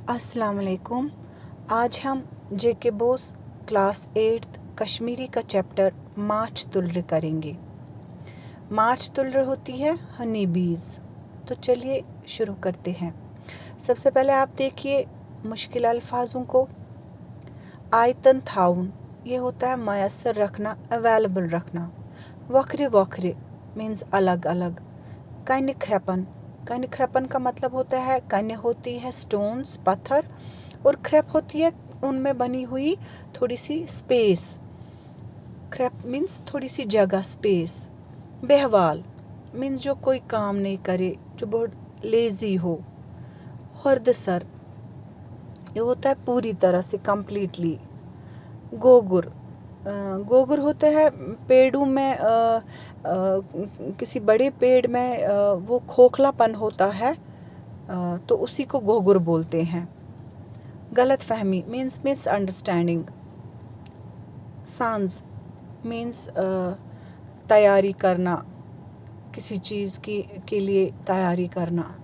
अस्सलाम वालेकुम। आज हम जेके बोस क्लास 8th कश्मीरी का चैप्टर मार्च तुल्र करेंगे। मार्च तुल्र होती है हनी बीज। तो चलिए शुरू करते हैं। सबसे पहले आप देखिए मुश्किल अल्फाजों को। आयतन थाउन ये होता है मैसर रखना, अवेलेबल रखना। वक्रे वक्रे मीन्स अलग अलग। कन ख्रेपन, कन ख्रेपन का मतलब होता है कन होती है स्टोन्स पत्थर और ख्रेप होती है उनमें बनी हुई थोड़ी सी स्पेस। ख्रेप मीन्स थोड़ी सी जगह, स्पेस। बेहवाल मीन्स जो कोई काम नहीं करे, जो बहुत लेजी हो। हर्दसर ये होता है पूरी तरह से, कंप्लीटली। गोगुर, गोगुर होते हैं पेड़ों में किसी बड़े पेड़ में वो खोखलापन होता है, तो उसी को गोगुर बोलते हैं। गलत फहमी मीन्स मिसअंडरस्टैंडिंग। सांस मीन्स तैयारी करना, किसी चीज़ के लिए तैयारी करना।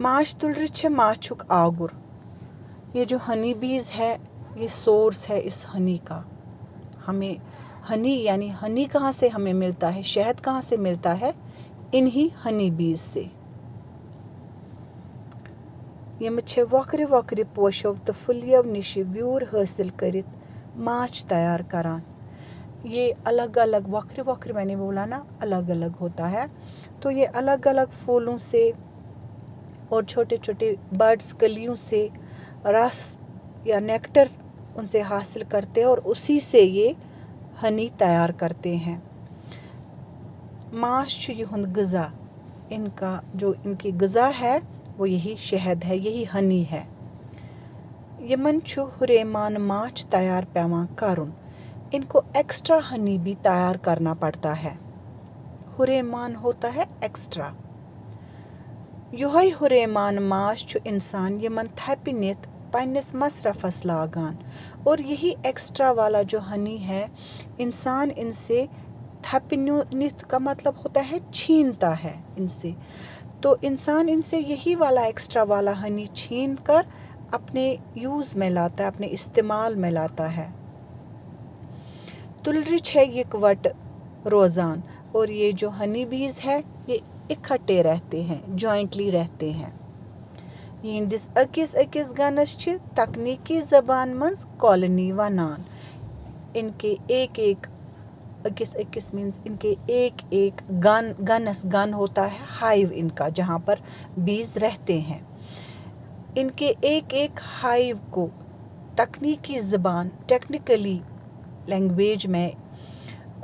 माश तुलर छे माछुक आगुर। ये जो हनी बीज है ये सोर्स है इस हनी का। हमें हनी यानी हनी कहाँ से हमें मिलता है, शहद कहाँ से मिलता है, इन्हीं हनी बीज से। यम छे वक्रे वक्रे पोशव तो फुलियव निश व्यूर हासिल करित माछ तैयार करान। ये अलग अलग वक्रे वक्रे मैंने बोला ना, अलग अलग होता है। तो ये अलग अलग फूलों से और छोटे छोटे बर्ड्स कलियों से रस या नेक्टर उनसे हासिल करते हैं और उसी से ये हनी तैयार करते हैं। माश छु यहुंद ग़िज़ा, इनका जो इनकी ग़िज़ा है वो यही शहद है, यही हनी है। यमन छु हुरेमान माछ तैयार पेवान करुन, इनको एक्स्ट्रा हनी भी तैयार करना पड़ता है। हुरेमान होता है एक्स्ट्रा। योहै हुरेमान माश छु इंसान यमन थपि नित पन्निस मसरफस लागान, और यही एक्स्ट्रा वाला जो हनी है इंसान इनसे थपनित का मतलब होता है छीनता है इनसे। तो इंसान इनसे यही वाला एक्स्ट्रा वाला हनी छीन कर अपने यूज़ में लाता है, अपने इस्तेमाल में लाता है। तुलरिच है यकवट रोज़ान, और ये जो हनी बीज है ये इकट्ठे रहते हैं, जॉइंटली रहते हैं। यिंदिस अकिस अकिस गनस छ तकनीकी ज़बान मंज कॉलोनी वनान। इनके एक एक, अकिस अकिस मीन्स इनके एक एक गनस, गन होता है हाइव इनका, जहाँ पर बीज रहते हैं। इनके एक एक हाइव को तकनीकी ज़बान, टेक्निकली लैंग्वेज में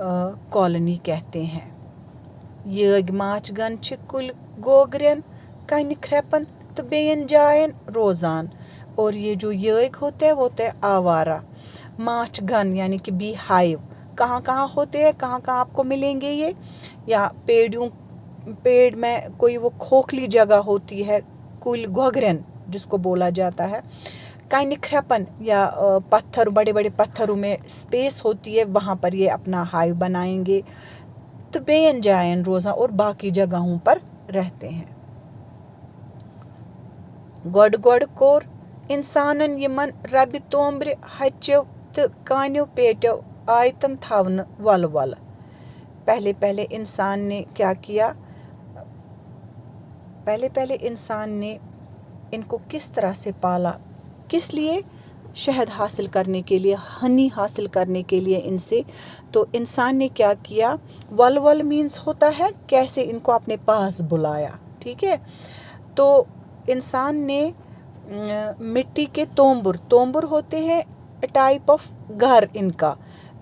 कॉलोनी कहते हैं। यग माच गन छ कुल गोगरन कन ख्रेपन तो बेयन जायन रोज़ान, और ये जो यग होते हैं वो होते हैं आवारा। माच गन यानी कि बी हाइव कहाँ कहाँ होते हैं, कहाँ कहाँ आपको मिलेंगे ये, या पेड़ में कोई वो खोखली जगह होती है, कुल गोगरन जिसको बोला जाता है। कन ख्रेपन या पत्थर, बड़े बड़े पत्थरों में स्पेस होती है, वहाँ पर ये अपना हाइव बनाएंगे। तो बेयन जायन रोज़ा, और बाकी जगहों पर रहते हैं। गोड गोड कोर इंसानन यमन रबि तोम्ब्र हच्चो तो कान्यो पेटो आयतन थावन वल वल। पहले पहले इंसान ने क्या किया, पहले पहले इंसान ने इनको किस तरह से पाला, किस लिए, शहद हासिल करने के लिए, हनी हासिल करने के लिए इनसे। तो इंसान ने क्या किया, वल वल मीन्स होता है कैसे इनको अपने पास बुलाया, ठीक है। तो इंसान ने मिट्टी के तोम्बुर होते हैं, टाइप ऑफ घर इनका,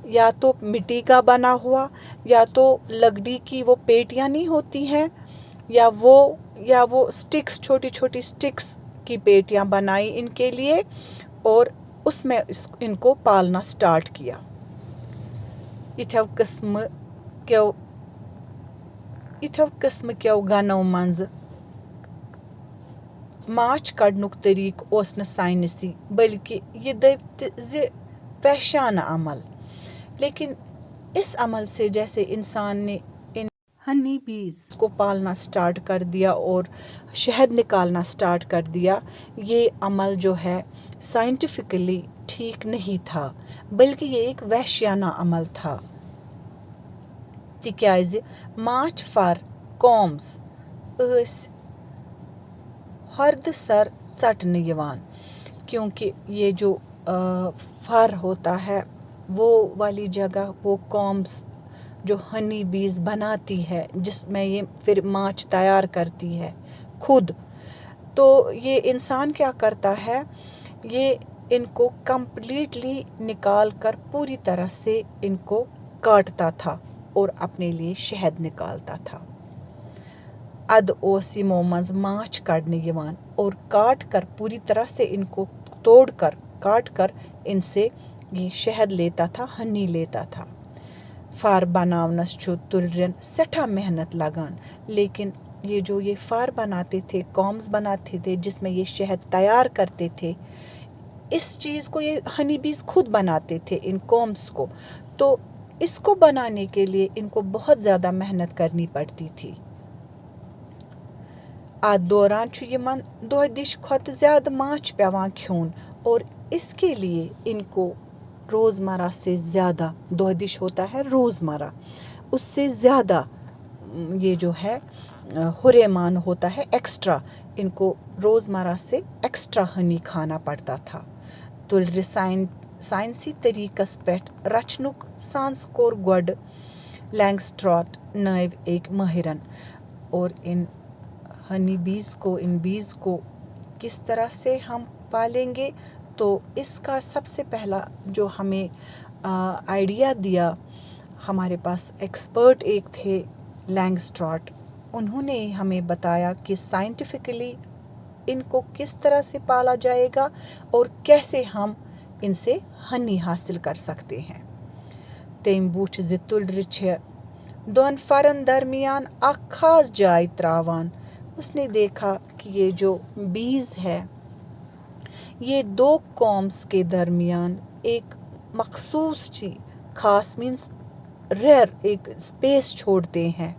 या तो मिट्टी का बना हुआ या तो लकड़ी की वो पेटियां नहीं होती हैं, या वो स्टिक्स, छोटी छोटी स्टिक्स की पेटियां बनाई इनके लिए, और उसमें इनको पालना स्टार्ट किया। इथव किस्म क्यों गनों मंज माछ कड़नुक तरीक ओस न साइंसी, बल्कि ये दप्त ज़ पहचान अमल। लेकिन इस अमल से जैसे इंसान ने हनी बीज को पालना स्टार्ट कर दिया और शहद निकालना स्टार्ट कर दिया, ये अमल जो है साइंटिफिकली ठीक नहीं था, बल्कि ये एक वहशियाना अमल था। तिक्याज़ माछ फर कॉम्स ٲسۍ हर्द सर ژٹنہٕ یِوان, क्योंकि ये जो फर होता है वो वाली जगह वो कॉम्स जो हनी बीज बनाती है, जिसमें ये फिर माछ तैयार करती है खुद, तो ये इंसान क्या करता है, ये इनको कंप्लीटली निकाल कर पूरी तरह से इनको काटता था और अपने लिए शहद निकालता था। अद ओस यमो मंज माछ काटने यवान और काट कर पूरी तरह से इनको तोड़ कर काट कर इनसे ये शहद लेता था, हनी लेता था। फार बनावनस छु तुलरन सठा मेहनत लगान, लेकिन ये जो ये फार बनाते थे, कॉम्स बनाते थे जिसमें ये शहद तैयार करते थे, इस चीज़ को ये हनी बीज खुद बनाते थे इन कॉम्स को, तो इसको बनाने के लिए इनको बहुत ज़्यादा मेहनत करनी पड़ती थी। अत दौरान छु यमन दो दिश खत ज़्यादा माछ पेवान खियोन और इसके लिए इनको रोज़मर्रा से ज़्यादा, दो दिश होता है रोज़मर्रा, उससे ज़्यादा ये जो है हुरेमान होता है एक्स्ट्रा, इनको रोज़मर्रा से एक्स्ट्रा हनी खाना पड़ता था। तुल साइंसी तरीकस पेट रचनुक सांस कोर गोड लैंगस्ट्रॉट नाव एक माहिरन, और इन हनी बीज को, इन बीज को किस तरह से हम पालेंगे, तो इसका सबसे पहला जो हमें आइडिया दिया, हमारे पास एक्सपर्ट एक थे लैंगस्ट्रॉट, उन्होंने हमें बताया कि साइंटिफिकली इनको किस तरह से पाला जाएगा और कैसे हम इनसे हनी हासिल कर सकते हैं। तेम बूछ ज तुलर छ दोन फरन दरमियान एक खास जाय त्रावान, उसने देखा कि ये जो बीज है ये दो कॉम्स के दरमियान एक मखसूस ची खास मीन्स रेयर एक स्पेस छोड़ते हैं।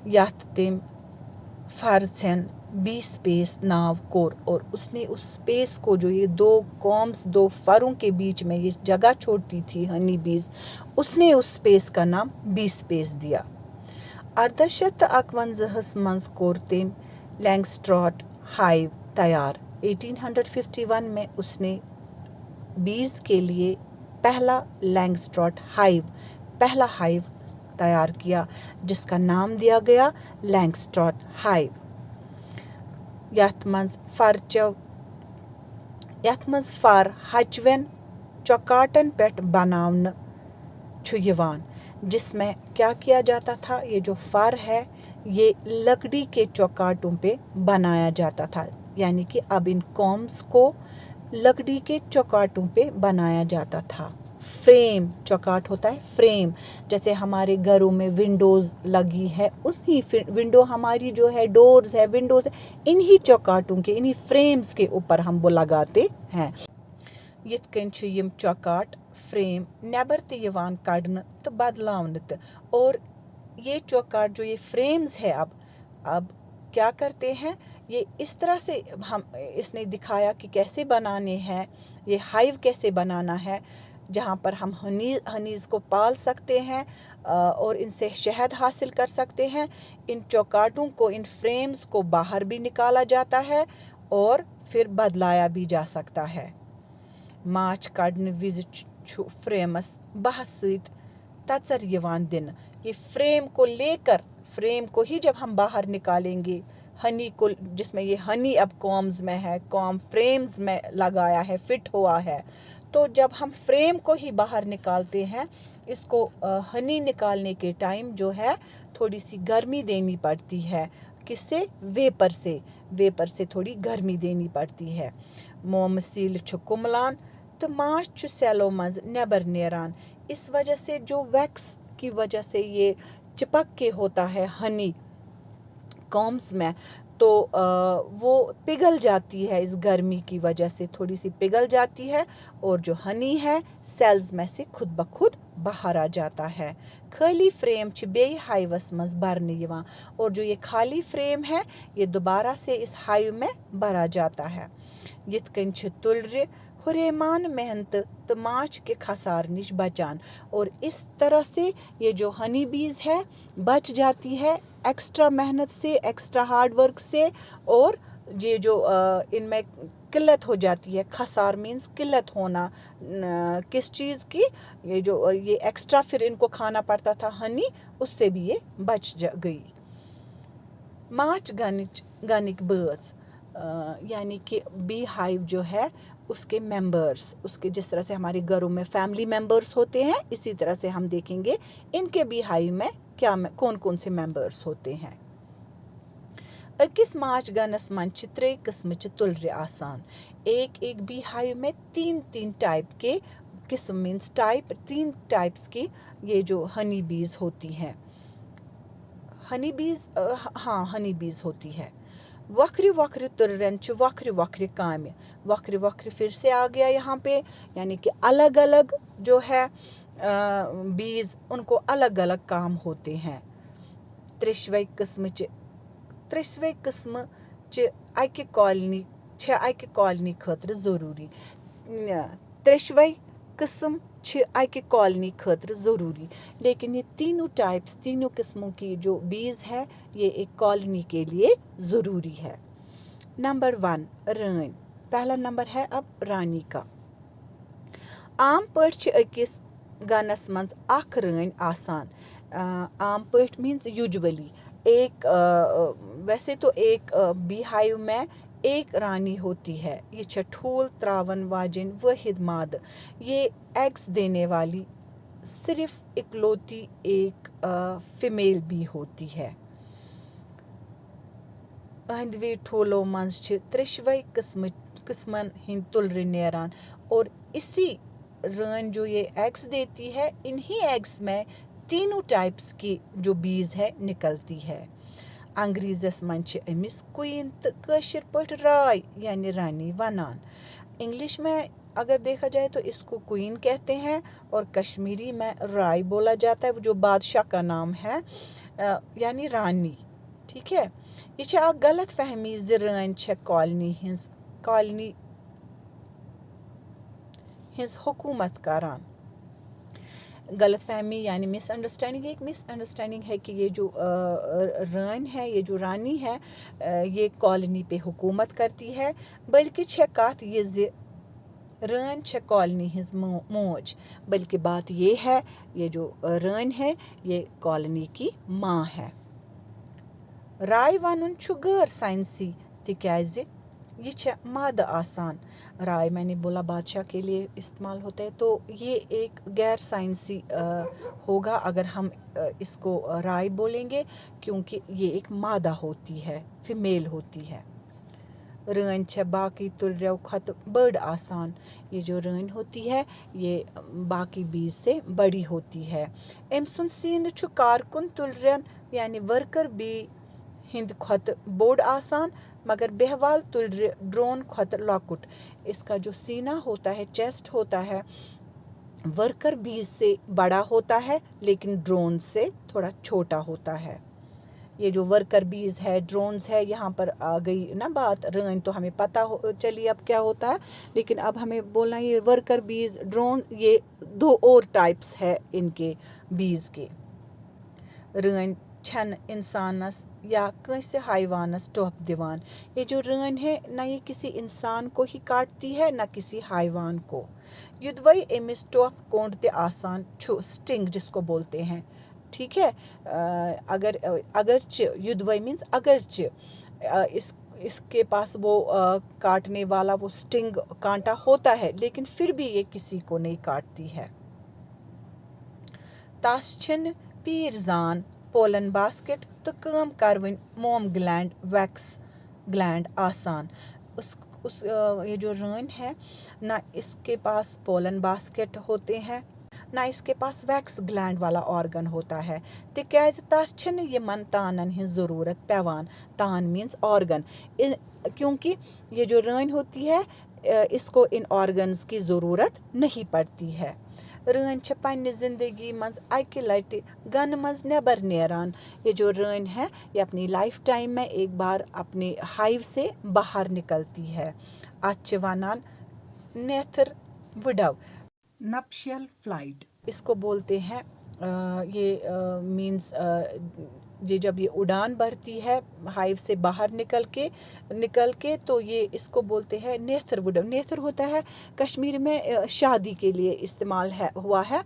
यात तेम फारसेन 20 स्पेस नाव कोर, और उसने उस स्पेस को, जो ये दो कॉम्स, दो फरों के बीच में ये जगह छोड़ती थी हनी बीज, उसने उस स्पेस का नाम 20 स्पेस दिया। 1851 मंज कोर तेम लैंगस्ट्रॉट हाइव तैयार। 1851 में उसने बीज के लिए पहला लैंगस्ट्रॉट हाइव, पहला हाइव तैयार किया, जिसका नाम दिया गया लैंगस्ट्रॉट हाइव। यात मंज फर हचवेन चौकाटन पेट बनावन छु यवान, जिसमें क्या किया जाता था, ये जो फर है ये लकड़ी के चौकाटों पे बनाया जाता था, यानी कि अब इन कॉम्स को लकड़ी के चौकाटों पे बनाया जाता था। फ्रेम, चौकाट होता है फ्रेम, जैसे हमारे घरों में विंडोज़ लगी है, उन्हीं विंडो हमारी जो है डोर्स है, विंडोज़ है, इन्हीं चौकाटों के, इन्हीं फ्रेम्स के ऊपर हम वो लगाते हैं। यिथ कन छु यम चौकाट फ्रेम नेबर ते यवान कड़न तो बदलावन, और ये चौकाट जो ये फ्रेम्स है अब क्या करते हैं, ये इस तरह से हम इसने दिखाया कि कैसे बनाने हैं, ये हाइव कैसे बनाना है, जहाँ पर हम हनीज़ को पाल सकते हैं और इनसे शहद हासिल कर सकते हैं। इन चौकाटों को, इन फ्रेम्स को बाहर भी निकाला जाता है और फिर बदलाया भी जा सकता है। माछ कड़न विज छु फ्रेमस बहस सहित तचर यवान दिन, ये फ्रेम को लेकर, फ्रेम को ही जब हम बाहर निकालेंगे, हनी को, जिसमें ये हनी अब कॉम्स में है, कॉम फ्रेम्स में लगाया है, फिट हुआ है, तो जब हम फ्रेम को ही बाहर निकालते हैं, इसको हनी निकालने के टाइम जो है थोड़ी सी गर्मी देनी पड़ती है। किससे? वेपर से थोड़ी गर्मी देनी पड़ती है। मोमसील छु कुमलान तो माछ छु सेलो मंज नेबर नेरान, इस वजह से जो वैक्स की वजह से ये चिपक के होता है हनी कॉम्स में, تو وہ پگھل جاتی ہے، اس گرمی کی وجہ سے تھوڑی سی پگھل جاتی ہے، اور جو ہنی ہے سیلز میں سے خود بخود باہر آ جاتا ہے۔ خالی فریم چھ بیٚیہِ ہائیوس منٛز برنہٕ یِوان، اور جو یہ خالی فریم ہے یہ دوبارہ سے اس ہائیو میں بھرا جاتا ہے۔ یِتھ کٔنۍ چھ تُلرِ ہُریمان محنت تو ماچھ کے خسار نش بچان، اور اس طرح سے یہ جو ہنی بیز ہے بچ جاتی ہے ایکسٹرا محنت سے، ایکسٹرا ہارڈ ورک سے، اور یہ جو ان میں قلت ہو جاتی ہے، خسار مینس قلت ہونا کس چیز کی، یہ جو یہ ایکسٹرا پھر ان کو کھانا پڑتا تھا ہنی، اس سے بھی یہ بچ گئی۔ ماچھ گنک بٲژ یعنی کہ بی ہائیو جو ہے اس کے ممبرس، اس کے جس طرح سے ہمارے گھروں میں فیملی ممبرس ہوتے ہیں، اسی طرح سے ہم دیکھیں گے ان کے بی ہائیو میں کون کون سے ممبرس ہوتے ہیں۔ أکِس ماچھ گنس منٛز چھِ ترٛےٚ قٕسمٕچہِ تُلرِ آسان۔ ایک بی ہائیو میں تین ٹائپ کے قسم مینس ٹائپ، تین ٹائپس کی یہ جو ہنی بیز ہوتی ہیں، ہنی بیز ہوتی ہے۔ وکھرِ وکھرِ تُلرٮ۪ن چھِ وکھرِ وکھرِ کامہِ، وکھرِ وکھرِ پھر سے آ گیا یہاں پہ، یعنی کہ الگ الگ جو ہے بیز ان کو الگ الگ کام ہوتے ہیں۔ ترٛیشوے قسمہٕ چھِ اکہِ کالنی خٲطرٕ ضروٗری۔ ترٛیشوے قسم چھِ اکہِ کالنی خٲطرٕ ضروٗری، لیکن یہ تینوں قسموں کی جو بیز ہے یہ ایک کالنی کے لیے ضروری ہے۔ نمبر 1 رٲنۍ، پہلا نمبر ہے اب رانی کا۔ عام پٲٹھۍ چھِ أکِس گنس منٛز اکھ رٲنۍ آسان۔ عام پٲٹھۍ مینس یوجولی ویسے تو ایک بی ہائیو میں ایک رانی ہوتی ہے، یہ چھے ٹھوٗل تراون واجن واحد مادہ، یہ ایگز دینے والی صرف اکلوتی ایک فیمیل بی ہوتی ہے۔ أنٛدوے ٹھوٗلو منٛز چھِ ترٛیشوے قسمن ہٕنٛدۍ تُلرِ نیران، اور اسی رٲنۍ جو یہ ایگز دیتی ہے، انہی ایگز میں تینوں ٹائپس کی جو بیز ہے نکلتی ہے۔ انگریزس منٛز چھِ أمِس کوئین تہٕ کٲشِر پٲٹھۍ رائے یعنی رانی ونان۔ انگلش میں اگر دیکھا جائے تو اس کو کوئین کہتے ہیں، اور کشمیری میں رائے بولا جاتا ہے، جو بادشاہ کا نام ہے یعنی رانی، ٹھیک ہے۔ یہ چھے اکھ غلط فہمی زِ رٲنۍ چھے کالنی ہنٛز حکومت کران۔ غلط فہمی یعنی مس انڈرسٹینڈنگ، ایک مس انڈرسٹینڈنگ ہے کہ یہ جو رانی ہے، یہ جو رانی ہے یہ کالنی پہ حکومت کرتی ہے، بلکہ چھے کتھ یہ زِ رٲنۍ چھے کالنی ہنٛز موج، بلکہ بات یہ ہے یہ جو رٲنۍ ہے یہ کالنی کی ماں ہے۔ رائے ونُن چھُ غٲر سائنسی تِکیازِ یہ چھے مادہ آسان۔ رائے میں نے بولا بادشاہ کے لیے استعمال ہوتا ہے، تو یہ ایک غیر سائنسی ہوگا اگر ہم اس کو رائے بولیں گے، کیونکہ یہ ایک مادہ ہوتی ہے، فیمیل ہوتی ہے۔ رٲنۍ چھے باقی تُلرٮ۪و کھۄتہٕ بٔڑ آسان، یہ جو رٲنۍ ہوتی ہے یہ باقی بیز سے بڑی ہوتی ہے۔ أمۍ سُنٛد سیٖنہٕ چھُ کارکُن تُلرٮ۪ن یعنی ورکر بی ہِنٛدِ کھۄتہٕ بوٚڑ آسان، مگر بہوال تُلرِ ڈرون کھۄتہٕ لۄکُٹ۔ اس کا جو سینہ ہوتا ہے، چیسٹ ہوتا ہے، ورکر بیز سے بڑا ہوتا ہے لیکن ڈرون سے تھوڑا چھوٹا ہوتا ہے۔ یہ جو ورکر بیز ہے، ڈرونز ہے، یہاں پر آ گئی نا بات، رٲنۍ تو ہمیں پتہ چلی اب کیا ہوتا ہے، لیکن اب ہمیں بولنا یہ ورکر بیز، ڈرون، یہ دو اور ٹائپس ہے ان کے بیز کے۔ رٲنۍ چھنہٕ انسانس یا کٲنٛسہِ حیوانس ٹوٚپھ دِوان۔ یہ جو رٲنۍ ہے نہ یہ کسی انسان کو ہی کاٹتی ہے نہ کسی حیوان کو۔ یُدوے أمِس ٹوٚپھ کوٚنٛڈ تہِ آسان چھُ، سٹنگ جس کو بولتے ہیں، ٹھیک ہے۔ اگرچہ یُدوے مینس اگرچہ اس کے پاس وہ کاٹنے والا وہ سٹنگ کانٹا ہوتا ہے، لیکن پھر بھی یہ کسی کو نہیں کاٹتی ہے۔ تس چھِنہٕ پیٖر زان پولن باسکٹ تہٕ کٲم کروٕنۍ موم گلینڈ ویکس گلینڈ آسان۔ یہ جو رٲنۍ ہے نہ اس کے پاس پولن باسکٹ ہوتے ہیں، ना इसके पास वैक्स ग्लैंड वाला ऑर्गन होता है तिक्याज तस छन यमन तानन हिंज ज़रूरत पेवान तान मीन्स ऑर्गन क्योंकि ये जो रन होती है इसको इन ऑर्गन्स की ज़रूरत नहीं पड़ती है रन पन्ने ज़िंदगी मज अकि लटि गन मज नेबर नेरान ये जो रन है ये अपनी लाइफ टाइम में एक बार अपने हाइव से बाहर निकलती है अच्छ वनान नेथर वुडव नपशियल फ्लाइट इसको बोलते हैं ये मीन्स ये जब ये उड़ान भरती है हाइव से बाहर निकल के तो ये इसको बोलते हैं नेथर वुडव नेथर होता है कश्मीर में शादी के लिए इस्तेमाल हुआ है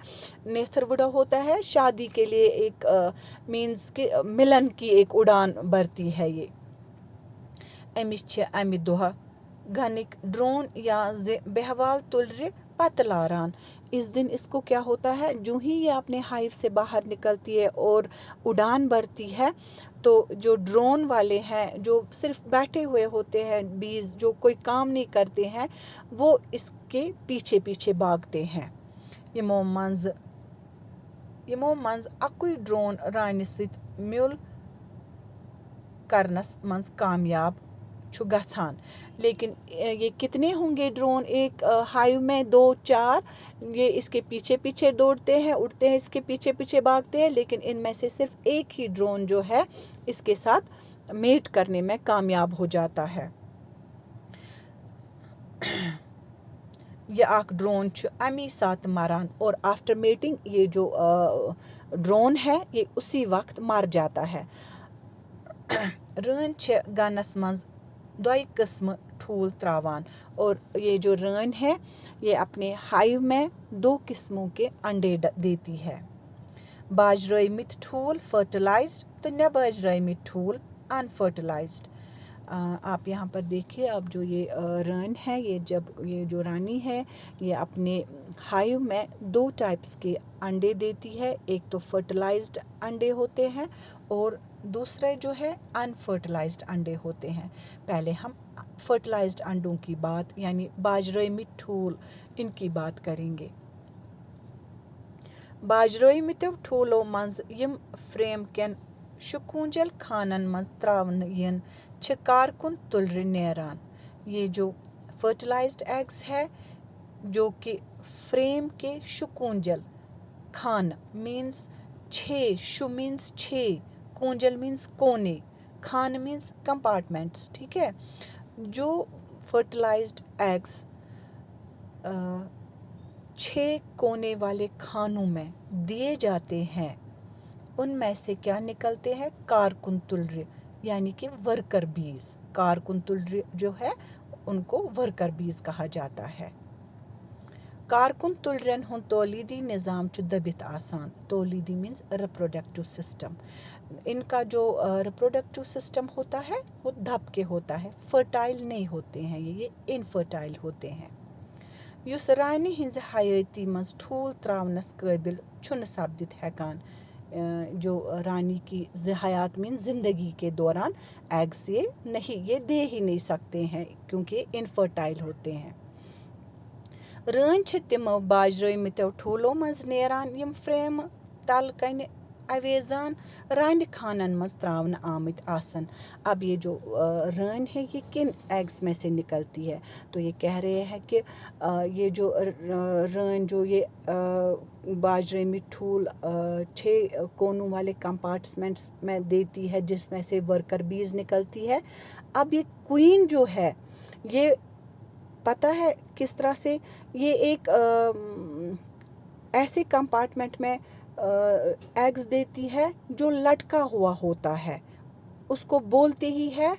नेथर वुडव होता है शादी के लिए एक मीन्स के मिलन की एक उड़ान भरती है ये अमिश अमि दोहा घनिक ड्रोन या बहवाल तुलरे पतलारान इस दिन इसको क्या होता है जो ही ये अपने हाइव से बाहर निकलती है और उड़ान भरती है तो जो ड्रोन वाले हैं जो सिर्फ बैठे हुए होते हैं बीज जो कोई काम नहीं करते हैं वो इसके पीछे पीछे भागते हैं यमो मंज अकुई ड्रोन रानी सित म्यूल करनस मंज कामयाब छु गछान लेकिन ये कितने होंगे ड्रोन एक हाइव में 2-4 ये इसके पीछे पीछे दौड़ते हैं उड़ते हैं इसके पीछे पीछे भागते हैं लेकिन इनमें से सिर्फ एक ही ड्रोन जो है इसके साथ मेट करने में कामयाब हो जाता है ये आख ड्रोन छु अमी साथ मरान और आफ्टर मेटिंग ये जो ड्रोन है ये उसी वक्त मर जाता है रन छ गनस मंज दोई किस्म ठूल त्रावान और ये जो रन है ये अपने हाइव में 2 किस्मों के अंडे देती है बाजरमित ठूल फर्टिलाइज्ड तो न बाजरमित ठूल अनफर्टिलाइज्ड आप यहाँ पर देखिए अब जो ये रन है ये जब ये जो रानी है ये अपने हाइव में 2 टाइप्स के अंडे देती है एक तो फर्टिलाइज्ड अंडे होते हैं और दूसरे जो है अनफर्टिलाइज्ड अंडे होते हैं पहले हम फर्टिलाइज्ड अंडों की बात यानी बाजरे मिठूल इनकी बात करेंगे बाजरे मिठू ठूलो मंज यम फ्रेम केन शुकूंजल खानन मंज त्रावन यन छ कारकुन तुलर नेरान ये जो फर्टिलाइज्ड एग्स है जो कि फ्रेम के शुकूंजल खान मीन्स 6 शु मीन्स 6 कोंजल मीन्स कोने खान मीन्स कंपार्टमेंट्स ठीक है जो फर्टिलाइज्ड एग्स 6 कोने वाले खानों में दिए जाते हैं उनमें से क्या निकलते हैं कारकुन तुलर यानी कि वर्कर बीज कारकुन तुलर जो है उनको वर्कर बीज कहा जाता है कारकुन तुलरन हुन तौलीदी निज़ाम च दबित आसान तौलीदी मीन्स रिप्रोडक्टिव सिस्टम इनका जो रिप्रोडक्टिव सिस्टम होता है वो दब के होता है फर्टाइल नहीं होते हैं ये इनफर्टाइल होते हैं युस रानी हिंज हयाती मज ठूल त्रावनस काबिल छुन सपदित हेकान जो रानी की हयात मीन ज़िंदगी के दौरान एग्स ये दे ही नहीं सकते हैं क्योंकि इनफर्टाइल होते हैं रन छ तिमो बाजरमितो ठूलो मज नेरान यम फ्रेम तल कन अवेजान रान खानन मज त्रावन आमत आसन अब ये जो रन है ये किन एग्स में से निकलती है तो ये कह रहे हैं कि ये जो रन जो ये बाजरे ठूल 6 कोनों वाले कंपार्टमेंट्स में देती है जिसमें से वर्कर बीज निकलती है अब ये क्वीन जो है ये पता है किस तरह से ये एक ऐसे कंपार्टमेंट में एग्स देती है जो लटका हुआ होता है उसको बोलते ही है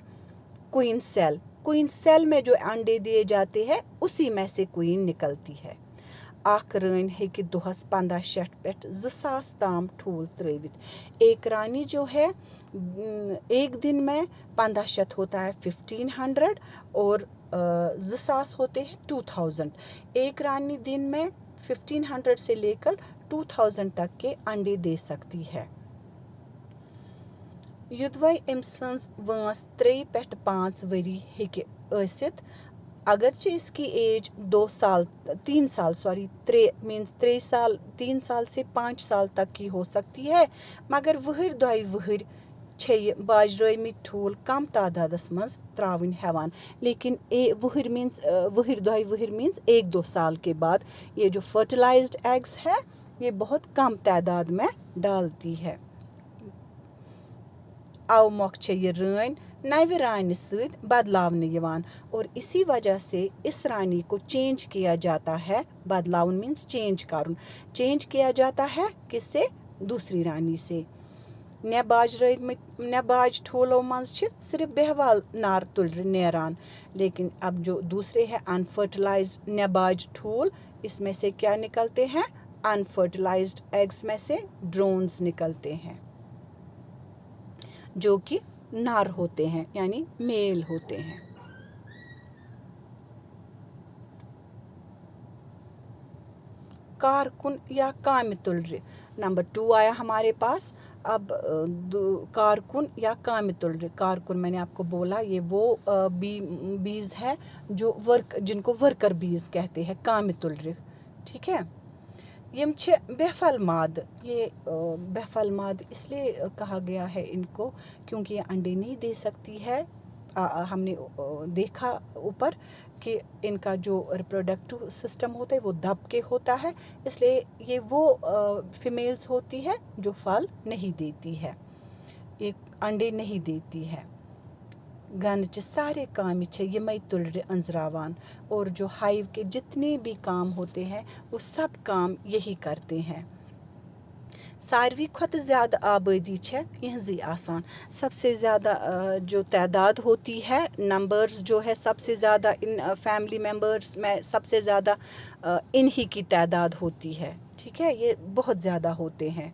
क्वीन सेल में जो अंडे दिए जाते हैं उसी में से क्वीन निकलती है आख रानी हेकि दुहस 1500 पेट 2000 ताम ठूल त्रवित एक रानी जो है एक दिन में 1500 होता है 1500 और 2000 होते हैं 2000 एक रानी दिन में 1500 से लेकर 2000 तक के अंडे दे सकती है युद्वई अम सन्स वांस 3 पेट 5 वरी हेकि ऐसित अगरचे इसकी एज 3 साल मीन्स 3 साल से 5 साल तक की हो सकती है, मगर वहर दोय वहर छे ये बाजरइमित ठूल कम तादादस मज त्रावन हेवान, लेकिन वहर मीन्स 1-2 साल के बाद ये जो फर्टिलाइज्ड एग्स है ये बहुत कम तादाद में डालती है। अव मोख छे ये रानी नव रानी सहित बदलावने यवान, और इसी वजह से इस रानी को चेंज किया जाता है। बदलावन मीन्स चेंज किया जाता है किससे? दूसरी रानी से। नबाज ठूलों मज छ सिर्फ बेहवाल नार तुल्र नेरान, लेकिन अब जो दूसरे हैं अनफर्टिलाइज्ड नबाज ठूल, इसमें से क्या निकलते हैं? अनफर्टिलाइज्ड एग्स में से ड्रोन्स निकलते हैं जो कि नर होते हैं यानी मेल होते हैं। कारकुन या कामितुल्र, नंबर 2 आया हमारे पास। अब कारकुन या कामितुल्र। कारकुन मैंने आपको बोला ये वो बीज है जो जिनको वर्कर बीज कहते हैं, कामितुल्र, ठीक है। यम छे बेफलमाद, ये बेफलमाद इसलिए कहा गया है इनको क्योंकि ये अंडे नहीं दे सकती है। हमने देखा ऊपर कि इनका जो रिप्रोडक्टिव सिस्टम होता है वो दब के होता है, इसलिए ये वो फीमेल्स होती है जो फल नहीं देती है, एक अंडे नहीं देती है। गनच सारे काम ये मई तुल्र अंजरावान, और जो हाइव के जितने भी काम होते हैं वो सब काम यही करते हैं। सारवी खुद ज़्यादा आबादी है यहजी आसान, सबसे ज़्यादा जो तादाद होती है, नंबर्स जो है सबसे ज़्यादा इन फैमिली मेंबर्स में सबसे ज़्यादा इन्हीं की तादाद होती है, ठीक है। ये बहुत ज़्यादा होते हैं।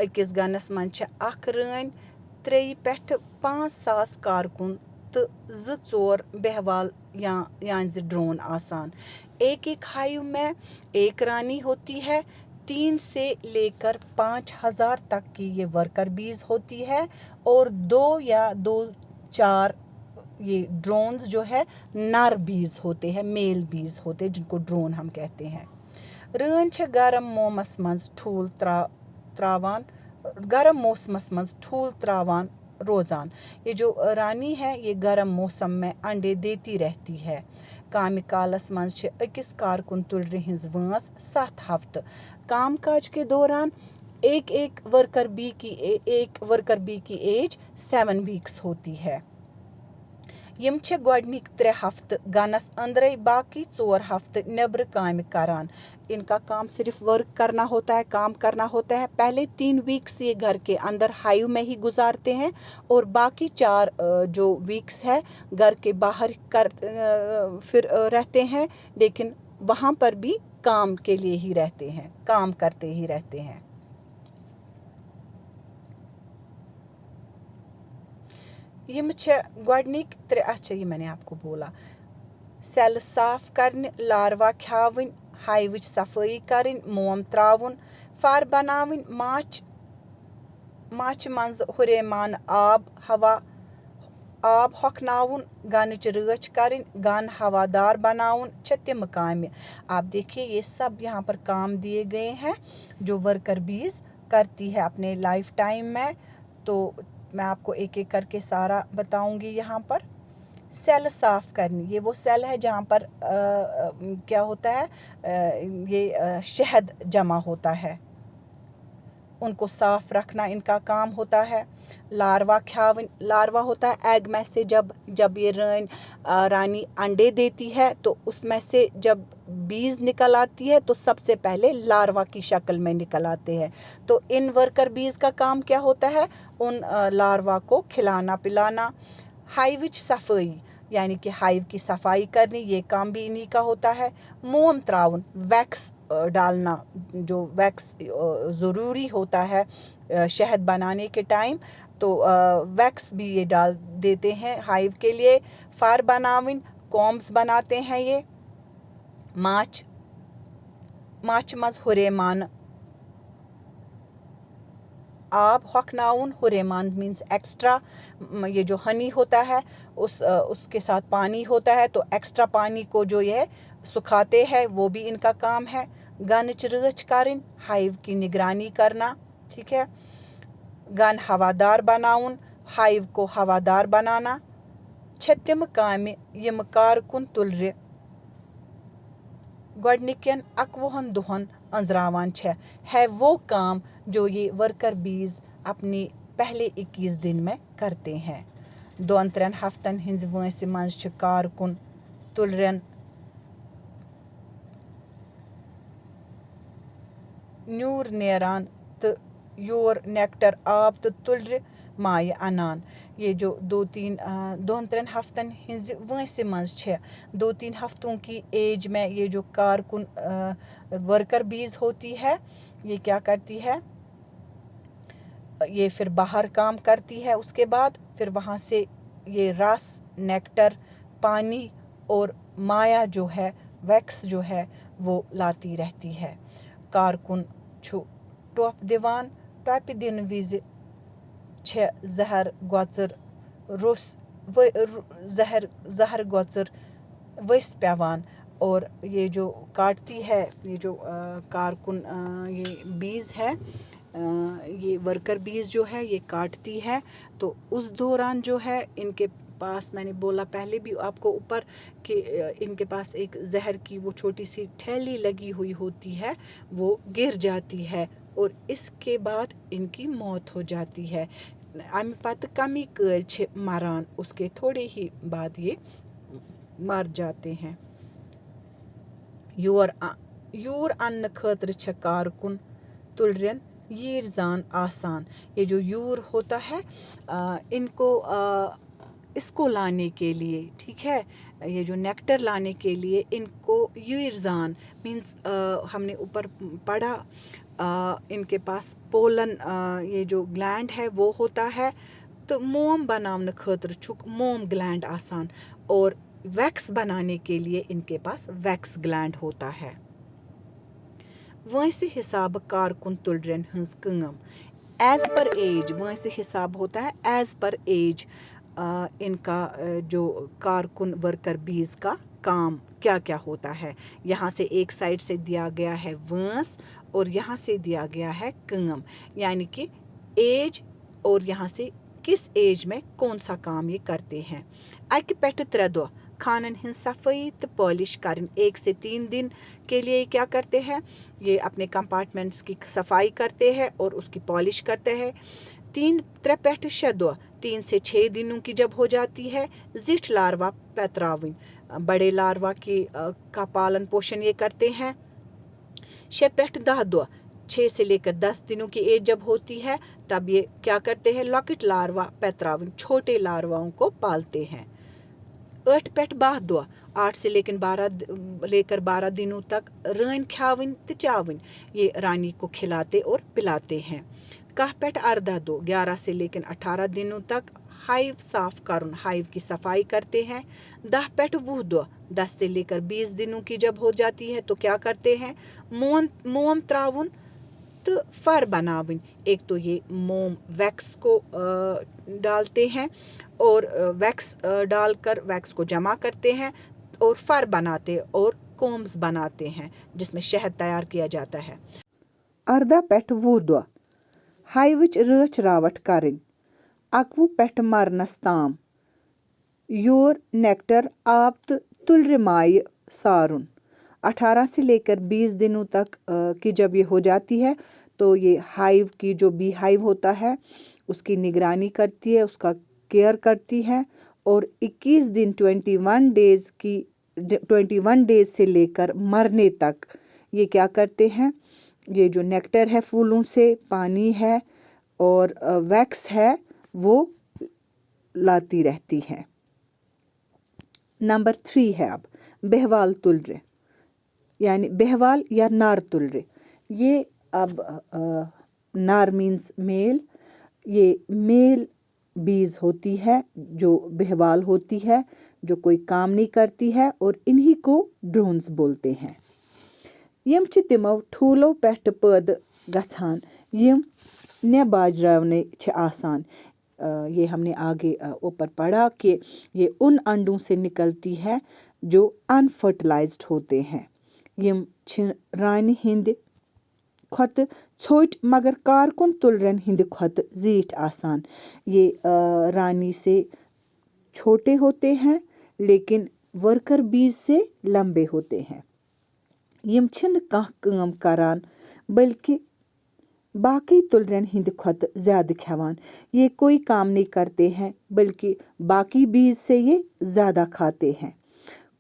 अकिस गनस मन अख रानी 3 पेठ 5,000 कारकुन तो 2-4 बेहवाल या ड्रोन आसान। एक हाइव में एक रानी होती है, 3 से लेकर 5,000 तक की ये वर्कर बीज होती है, और 2 या 2-4 ये ड्रोन्स जो है नर बीज होते हैं, मेल बीज होते हैं, जिनको ड्रोन हम कहते हैं। रानी छ गर्म मोमस मंज ठूल त्रावान, गर्म मौसमस मंज ठूल त्रावान रोजान। ये जो रानी है ये गर्म मौसम में अंडे देती रहती है। काम कालस मंज छ अकिस कारकुन तुल्र हिंज वांस 7 हफ्ते। काम काज के दौरान एक वर्कर बी की एज 7 वीक्स होती है। यम छ गोडनिक 3 हफ्ते गनस अंदर, बाकी 4 हफ्ते नेबर काम करान। इनका काम सिर्फ वर्क करना होता है, काम करना होता है। पहले 3 वीक्स ये घर के अंदर हाइव में ही गुजारते हैं, और बाकी 4 जो वीक्स है घर के बाहर फिर रहते हैं, लेकिन वहाँ पर भी काम के लिए ही रहते हैं, काम करते ही रहते हैं। यम गोडनिक 3, अच्छा ये मैंने आपको बोला, सेल साफ करने, लार्वा खावन, हाइवच सफाई करन, मोम त्रावन, फर बनावन, माच मंज हुरेमान आब हकनावन, गनच रच करन, गन हवादार बनावन छ तिम काम। आप देखिए ये सब यहाँ पर काम दिए गए हैं जो वर्कर बीज करती है अपने लाइफ टाइम में। तो मैं आपको एक एक करके सारा बताऊंगी। यहाँ पर सेल साफ करनी, ये वो सेल है जहाँ पर क्या होता है, ये शहद जमा होता है, उनको साफ रखना इनका काम होता है। लार्वा खावन, लार्वा होता है एग में से जब ये रानी अंडे देती है तो उसमें से जब बीज निकल आती है तो सबसे पहले लार्वा की शक्ल में निकल आते हैं। तो इन वर्कर बीज का काम क्या होता है, उन लार्वा को खिलाना पिलाना। हाइविच सफाई यानी कि हाइव की सफाई करनी, ये काम भी इन्हीं का होता है। मोम त्राउन, वैक्स डालना, जो वैक्स ज़रूरी होता है शहद बनाने के टाइम, तो वैक्स भी ये डाल देते हैं हाइव के लिए। फार बनाविन, कॉम्ब्स बनाते हैं ये। माच मज हुरेमान, आब हकनाउन, हुरेमान मीन्स एक्स्ट्रा, ये जो हनी होता है उसके साथ पानी होता है, तो एक्स्ट्रा पानी को जो ये सुखाते हैं वो भी इनका काम है। गनच रच करें, हाइव की निगरानी करना, ठीक है। गन हवादार बनाउन, हाइव को हवादार बनाना। छ तिम कामि यम कारकुन तुलरे गोडनिकन 21 दुहन अंजरावान छ, है वो काम जो ये वर्कर बीज अपने पहले 21 दिन में करते हैं। 2-3 हफ्तन हिंज वंस मंज छ कारकुन तुलरन न्यूर नेरान तो योर नेक्टर आब तो तुलर माय अनान। ये जो 2-3 हफ्तन हिंज वंस मंज छ, 2-3 हफ्तों की एज में ये जो कारकुन वर्कर बीज होती है, ये क्या करती है, ये फिर बाहर काम करती है। उसके बाद फिर वहाँ से ये रस, नेक्टर, पानी और माया जो है, वैक्स जो है वो लाती रहती है। कारकुन छु टोप दिवान, टोप दिन विज छ जहर गोचर रुस जहर गोचर वस पेवान, और ये जो काटती है, ये जो कारकुन ये बीज है, ये वर्कर बीज जो है ये काटती है, तो उस दौरान जो है इनके पास, मैंने बोला पहले भी आपको ऊपर कि इनके पास एक जहर की वो छोटी सी थैली लगी हुई होती है, वो गिर जाती है और इसके बाद इनकी मौत हो जाती है। अमि पत कमी कर छ मरान, उसके थोड़े ही बाद ये मर जाते हैं। योर अन्न खतर छ कारकुन तुलरन यीर जान आसान। ये जो यूर होता है इनको इसको लाने के लिए, ठीक है, ये जो नेक्टर लाने के लिए इनको यूरजान मीन्स हमने ऊपर पढ़ा, इनके पास पोलन ये जो ग्लैंड है वो होता है, तो मोम बनाने खतर छुक मोम ग्लैंड आसान, और वैक्स बनाने के लिए इनके पास वैक्स ग्लैंड होता है। वैसे हिसाब कारकुन तुलरन हंस कम एज पर एज, वैसे हिसाब होता है एज पर एज, इनका जो कारकुन वर्कर बीज का काम क्या क्या होता है। यहाँ से एक साइड से दिया गया है वंस और यहाँ से दिया गया है कम, यानी कि एज और यहाँ से किस एज में कौन सा काम ये करते हैं। अक पेट 3 दो खानन हिंद सफाई तो पॉलिश करें, 1 से 3 दिन के लिए क्या करते हैं, ये अपने कंपार्टमेंट्स की सफाई करते हैं और उसकी पॉलिश करते हैं। 3 पेट 6 दो 3 से 6 दिनों की जब हो जाती है, जिठ लार्वा पैतराविन, बड़े लार्वा की का पालन पोषण ये करते हैं। 6 पेट 10 दो 6 से लेकर 10 दिनों की एज जब होती है तब ये क्या करते हैं, लॉकेट लार्वा पैतराविन, छोटे लार्वाओं को पालते हैं। 8 पेट 12 दो 8 से लेकर 12 दिनों तक रान खाविन तो चाविन, ये रानी को खिलाते और पिलाते हैं। 10 पेट 18 दो 11 से लेकर 18 दिनों तक हाइव साफ करुन, हाइव की सफाई करते हैं। 10 पेट 20 दो 10 से लेकर 20 दिनों की जब हो जाती है तो क्या करते हैं, मोम त्राउन तो फर बनाविन। एक तो ये मोम वैक्स को डालते हैं और वैक्स डालकर वैक्स को जमा करते हैं और फर बनाते और कोम्स बनाते हैं जिसमें शहद तैयार किया जाता है। 18 पेट 20 दो हाइविच रच रावट करें, 21 पेट मरनस ताम योर नेक्टर आप तुलर माय सारुन। 18 से लेकर 20 दिनों तक की जब ये हो जाती है तो ये हाइव की जो बी हाइव होता है उसकी निगरानी करती है, उसका केयर करती है, और 21 दिन 21 डेज से लेकर मरने तक ये क्या करते हैं, ये जो नेक्टर है फूलों से, पानी है और वैक्स है वो लाती रहती है। नंबर 3 है अब बहवाल तुलरे, यानी बहवाल या नार तुलरे। ये अब नार मीन्स मेल, ये मेल बीज होती है जो बहवाल होती है, जो कोई काम नहीं करती है, और इन्हीं को ड्रोन्स बोलते हैं। यम च तिमो ठूलो पेट पैद गछान, यम न बाजरावने छ आसान। ये हमने आगे ऊपर पढ़ा कि ये उन अंडों से निकलती है जो अनफर्टिलाइज्ड होते हैं। यम छ रानी हिंद खोत छोट मगर कारकुन तुलरन हिंद खोत जीठ आसान। ये रानी से छोटे होते हैं लेकिन वर्कर बीज से लंबे होते हैं। यम छिन काह काम करान बल्कि बाकी तुलरन हिंद खोत ज़्यादा खवान। ये कोई काम नहीं करते हैं बल्कि बाकी बीज से ये ज़्यादा खाते हैं।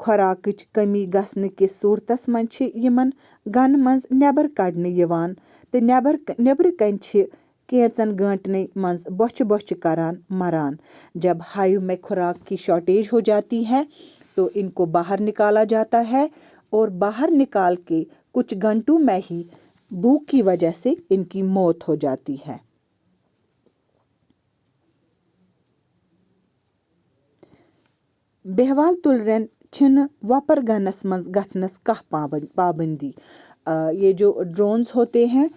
खुराकच कमी गसने के सूरतस मन छ यमन गन मंज नेबर कड़ने यवान ते नेबर कन छ केचन घंटने मंज बोछ बोछ करान मरान। जब हाइव में खुराक की शॉर्टेज हो जाती है तो इनको बाहर निकाला जाता है और बाहर निकाल के कुछ घंटों में ही भूख की वजह से इनकी मौत हो जाती है। बेहवाल तुलरन छिन वपर गनस मंज गचनस कह पाबंदी। ये जो ड्रोन्स होते हैं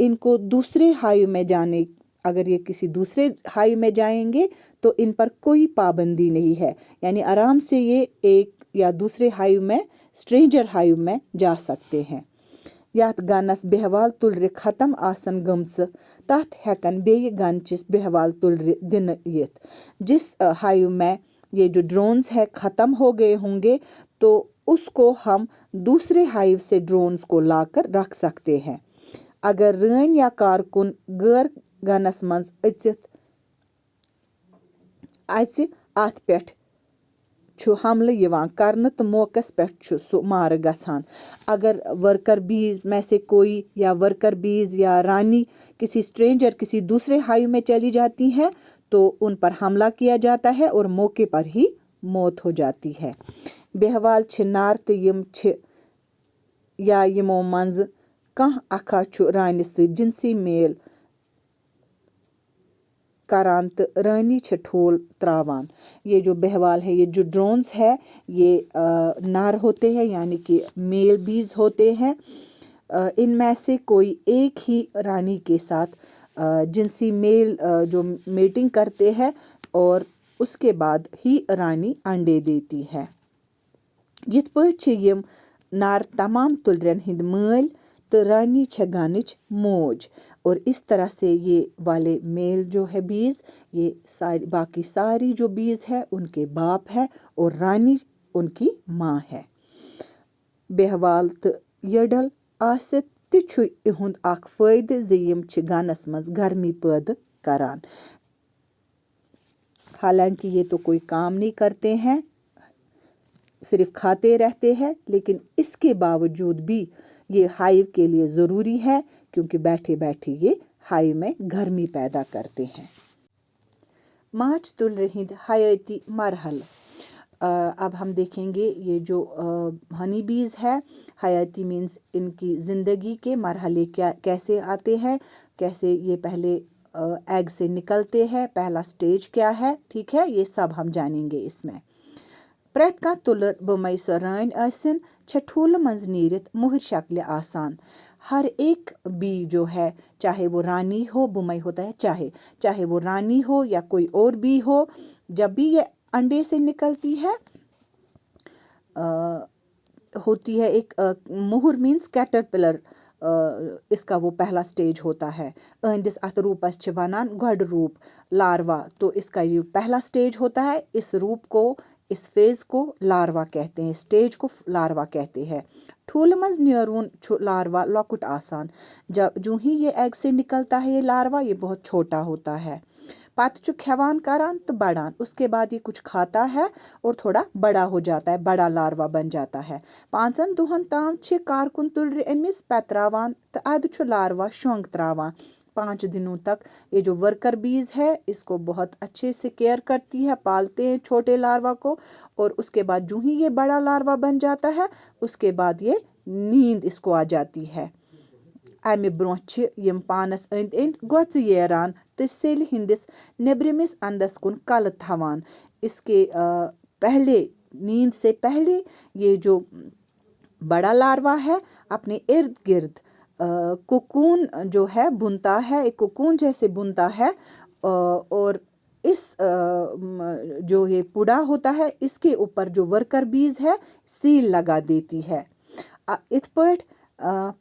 इनको दूसरे हाइव में जाने, अगर ये किसी दूसरे हाइव में जाएंगे तो इन पर कोई पाबंदी नहीं है, यानी आराम से ये एक या दूसरे हाइव में, स्ट्रेंजर हाइव में जा सकते हैं। यात गनस बेहवाल तुलरे ख़त्म आसन गमच तथ हेकन बेय गनचिस बेहवाल तुलरे दिन यित। जिस हाइव में ये जो ड्रोन्स है ख़त्म हो गए होंगे तो उसको हम दूसरे हाइव से ड्रोन्स को लाकर रख सकते हैं। अगर रन या कारकुन गैर गनस मंज अत पेठ छु हमले यवान करन तो मौकस पेठ छु सु मार गछान। अगर वर्कर बीज में से कोई या वर्कर बीज या रानी किसी स्ट्रेंजर किसी दूसरे हाइव में चली जाती है तो उन पर हमला किया जाता है और मौके पर ही मौत हो जाती है। बेहवाल छ नार तो यम छ या यमो मंज कह अखा छु रानी से जिनसी मेल करान तो रानी छ ठोल त्रावान। ये जो बेहवाल है, ये जो ड्रोन्स है ये नार होते हैं यानी कि मेल बीज होते हैं। इनमें से कोई एक ही रानी के साथ जिनसी मेल जो मेटिंग करते हैं और उसके बाद ही रानी अंडे देती है। यित पठ छ यम नार तमाम तुलरन हिंद मेल तो रानी छ गनच मौज। और इस तरह से ये वाले मेल जो है बीज, ये सारी बाकी सारी जो बीज है उनके बाप है और रानी उनकी माँ है। बेहवाल तो यडल आसित छु इहुंद अख फायदे ज यम छ गनस मंज गर्मी पैदा करान। हालांकि ये तो कोई काम नहीं करते हैं, सिर्फ खाते रहते हैं, लेकिन इसके बावजूद भी ये हाइव के लिए ज़रूरी है क्योंकि बैठे बैठे ये हाइव में गर्मी पैदा करते हैं। माच तुल रही हयाती मरहल। अब हम देखेंगे ये जो हनी बीज है, हयाती मीन्स इनकी ज़िंदगी के मरहले क्या कैसे आते हैं, कैसे ये पहले एग से निकलते हैं, पहला स्टेज क्या है, ठीक है, ये सब हम जानेंगे इसमें। प्रेत का तुलर बमई सरान आसन छ ठूल मंज नीरित मुहर शक्ल आसान। हर एक बी जो है, चाहे वो रानी हो, बुमई होता है चाहे वो रानी हो या कोई और बी हो, जब भी ये अंडे से निकलती है होती है एक मुहर मीन्स कैटरपिलर, इसका वो पहला स्टेज होता है। अंदिस अत रूपस छ वनान गोड रूप लार्वा, तो इसका ये पहला स्टेज होता है। इस रूप को, इस फेज को लार्वा कहते हैं, स्टेज को लार्वा कहते हैं। ठूल मज न्यूरून लार्वा लॉकुट आसान। जब जो ही ये एग से निकलता है ये लार्वा, ये बहुत छोटा होता है। पत चु खवान करान तो बड़ान, उसके बाद ये कुछ खाता है और थोड़ा बड़ा हो जाता है, बड़ा लार्वा बन जाता है। पांचन दुहन ताम छ कारकुन तुलर अमिस पत्रावान तो अद छु लार्वा शोंग त्रावान। 5 दिनों तक ये जो वर्कर बीज है इसको बहुत अच्छे से केयर करती है, पालते हैं छोटे लार्वा को, और उसके बाद जो ही ये बड़ा लार्वा बन जाता है उसके बाद ये नींद इसको आ जाती है। अमि ब्रोह यम पानस अंद अंद गोच येरान तो सेल हिंदिस नेब्रिमिस अंदस कुन कल थवान। इसके पहले, नींद से पहले ये जो बड़ा लार्वा है अपने इर्द गिर्द कोकून जो है बुनता है, एक कोकून जैसे बुनता है, और इस जो ये पुड़ा होता है इसके ऊपर जो वर्कर बीज है सील लगा देती है। इत पट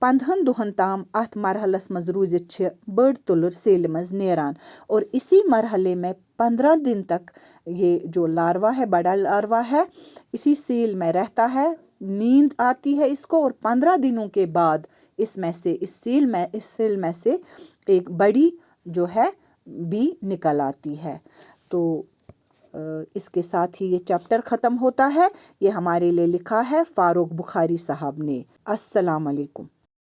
15 दुहन ताम अथ मरहलस मज रूजित छ बड़ तुलर सेल मज नेरान, और इसी मरहले में 15 दिन तक ये जो लार्वा है, बड़ा लार्वा है, इसी सेल में रहता है, नींद आती है इसको, और 15 दिनों के बाद इसमें से इस सेल में से एक बड़ी जो है बी निकल आती है। तो इसके साथ ही ये चैप्टर ख़त्म होता है। ये हमारे लिए लिखा है फारूक बुखारी साहब ने। अस्सलाम वालेकुम।